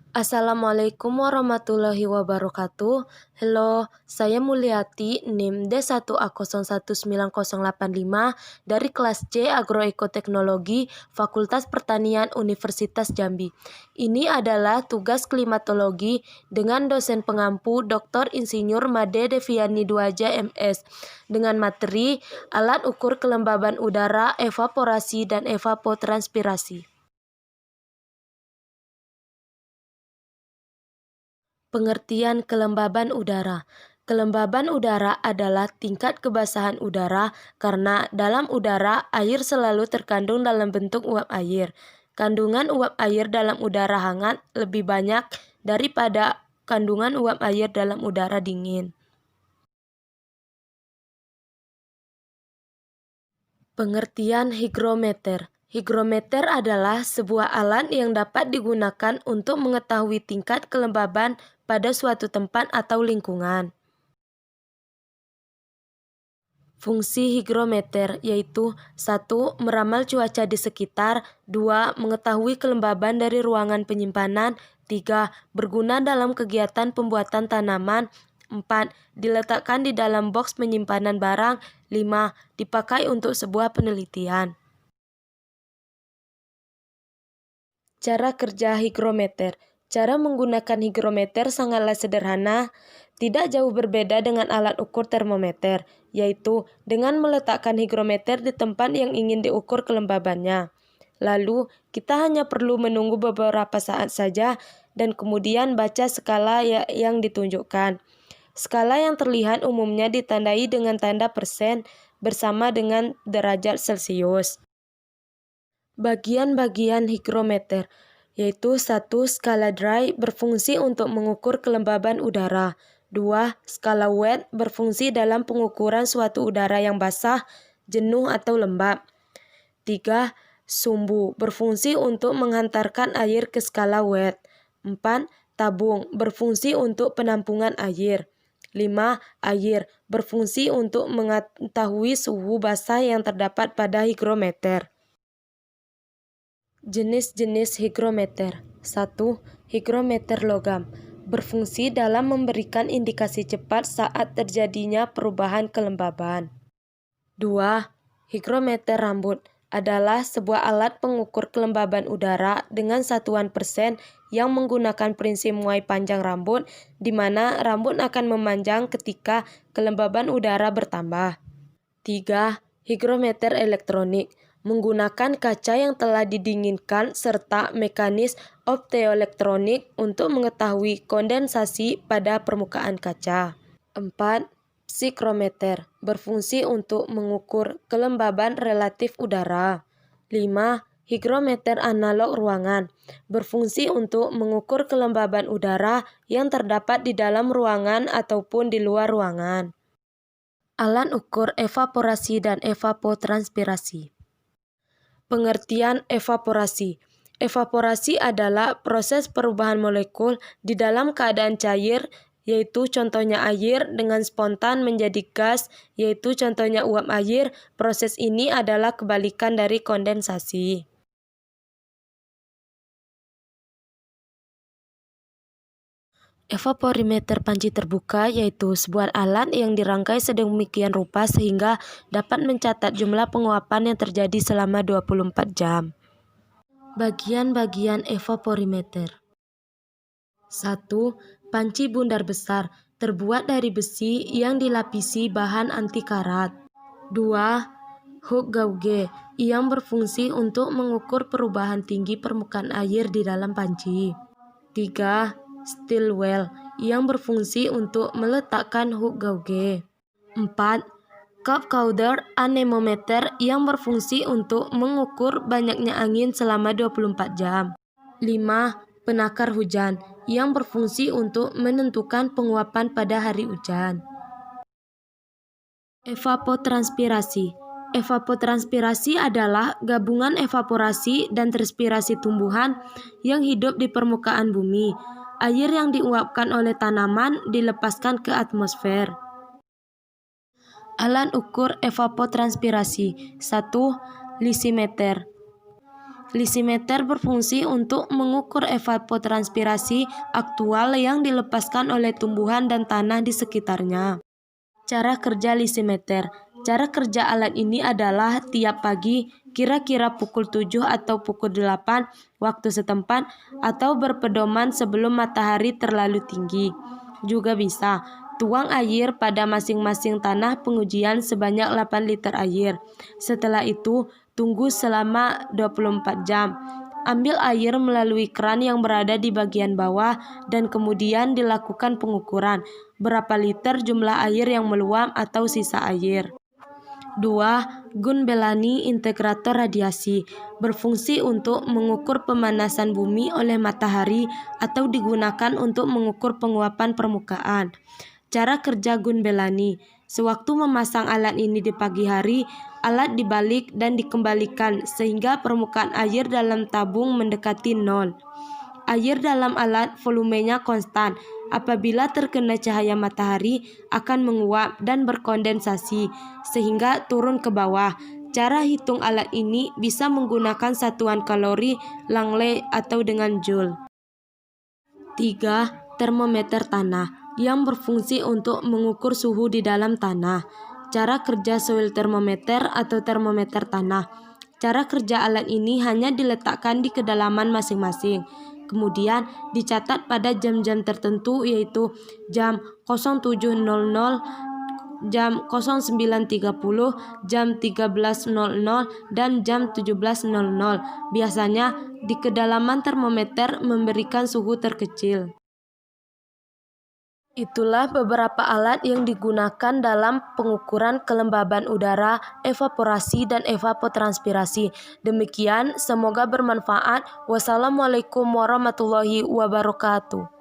Assalamualaikum warahmatullahi wabarakatuh. Halo, saya Mulyati, NIM D1A019085 dari kelas C Agroekoteknologi Fakultas Pertanian Universitas Jambi. Ini adalah tugas klimatologi dengan dosen pengampu Dr. Insinyur Made Deviani Duaja MS dengan materi alat ukur kelembaban udara, evaporasi, dan evapotranspirasi. Pengertian kelembaban udara. Kelembaban udara adalah tingkat kebasahan udara karena dalam udara air selalu terkandung dalam bentuk uap air. Kandungan uap air dalam udara hangat lebih banyak daripada kandungan uap air dalam udara dingin. Pengertian hygrometer. Hygrometer adalah sebuah alat yang dapat digunakan untuk mengetahui tingkat kelembaban pada suatu tempat atau lingkungan. Fungsi hygrometer yaitu 1. Meramal cuaca di sekitar, 2. Mengetahui kelembaban dari ruangan penyimpanan, 3. Berguna dalam kegiatan pembuatan tanaman, 4. Diletakkan di dalam box penyimpanan barang, 5. Dipakai untuk sebuah penelitian. Cara kerja hygrometer. Cara menggunakan hygrometer sangatlah sederhana, tidak jauh berbeda dengan alat ukur termometer, yaitu dengan meletakkan hygrometer di tempat yang ingin diukur kelembabannya. Lalu, kita hanya perlu menunggu beberapa saat saja dan kemudian baca skala yang ditunjukkan. Skala yang terlihat umumnya ditandai dengan tanda persen bersama dengan derajat Celcius. Bagian-bagian hygrometer, yaitu 1. Skala dry berfungsi untuk mengukur kelembaban udara. 2. Skala wet berfungsi dalam pengukuran suatu udara yang basah, jenuh atau lembab. 3. Sumbu berfungsi untuk menghantarkan air ke skala wet. 4. Tabung berfungsi untuk penampungan air. 5. Air berfungsi untuk mengetahui suhu basah yang terdapat pada hygrometer. Jenis-jenis hygrometer. 1. Hygrometer logam berfungsi dalam memberikan indikasi cepat saat terjadinya perubahan kelembaban. 2. Hygrometer rambut adalah sebuah alat pengukur kelembaban udara dengan satuan persen yang menggunakan prinsip muai panjang rambut, di mana rambut akan memanjang ketika kelembaban udara bertambah. 3. Hygrometer elektronik menggunakan kaca yang telah didinginkan serta mekanis optoelektronik untuk mengetahui kondensasi pada permukaan kaca. 4. Psikrometer berfungsi untuk mengukur kelembaban relatif udara. 5. Hygrometer analog ruangan berfungsi untuk mengukur kelembaban udara yang terdapat di dalam ruangan ataupun di luar ruangan. Alat ukur evaporasi dan evapotranspirasi. Pengertian evaporasi. Evaporasi adalah proses perubahan molekul di dalam keadaan cair, yaitu contohnya air, dengan spontan menjadi gas, yaitu contohnya uap air. Proses ini adalah kebalikan dari kondensasi. Evaporimeter panci terbuka yaitu sebuah alat yang dirangkai sedemikian rupa sehingga dapat mencatat jumlah penguapan yang terjadi selama 24 jam. Bagian-bagian evaporimeter. 1. Panci bundar besar terbuat dari besi yang dilapisi bahan anti karat. 2. Hook gauge yang berfungsi untuk mengukur perubahan tinggi permukaan air di dalam panci. 3. Steel well yang berfungsi untuk meletakkan hook gauge. 4. Cup counter anemometer yang berfungsi untuk mengukur banyaknya angin selama 24 jam. 5. Penakar hujan yang berfungsi untuk menentukan penguapan pada hari hujan. Evapotranspirasi. Evapotranspirasi adalah gabungan evaporasi dan transpirasi tumbuhan yang hidup di permukaan bumi. Air yang diuapkan oleh tanaman dilepaskan ke atmosfer. Alat ukur evapotranspirasi. 1. Lysimeter Lisimeter berfungsi untuk mengukur evapotranspirasi aktual yang dilepaskan oleh tumbuhan dan tanah di sekitarnya. Cara kerja lisimeter. Cara kerja alat ini adalah tiap pagi, kira-kira pukul 7 atau pukul 8 waktu setempat, atau berpedoman sebelum matahari terlalu tinggi. Juga bisa tuang air pada masing-masing tanah pengujian sebanyak 8 liter air. Setelah itu, tunggu selama 24 jam. Ambil air melalui keran yang berada di bagian bawah dan kemudian dilakukan pengukuran berapa liter jumlah air yang meluap atau sisa air. 2. Gun Bellani integrator radiasi berfungsi untuk mengukur pemanasan bumi oleh matahari atau digunakan untuk mengukur penguapan permukaan. Cara kerja Gun Bellani. Sewaktu memasang alat ini di pagi hari, alat dibalik dan dikembalikan sehingga permukaan air dalam tabung mendekati nol. Air dalam alat volumenya konstan. Apabila terkena cahaya matahari akan menguap dan berkondensasi sehingga turun ke bawah. Cara hitung alat ini bisa menggunakan satuan kalori, Langley atau dengan joule. 3. Termometer tanah yang berfungsi untuk mengukur suhu di dalam tanah. Cara kerja soil thermometer atau termometer tanah. Cara kerja alat ini hanya diletakkan di kedalaman masing-masing. Kemudian dicatat pada jam-jam tertentu yaitu jam 07.00, jam 09.30, jam 13.00, dan jam 17.00. Biasanya di kedalaman termometer memberikan suhu terkecil. Itulah beberapa alat yang digunakan dalam pengukuran kelembaban udara, evaporasi, dan evapotranspirasi. Demikian, semoga bermanfaat. Wassalamualaikum warahmatullahi wabarakatuh.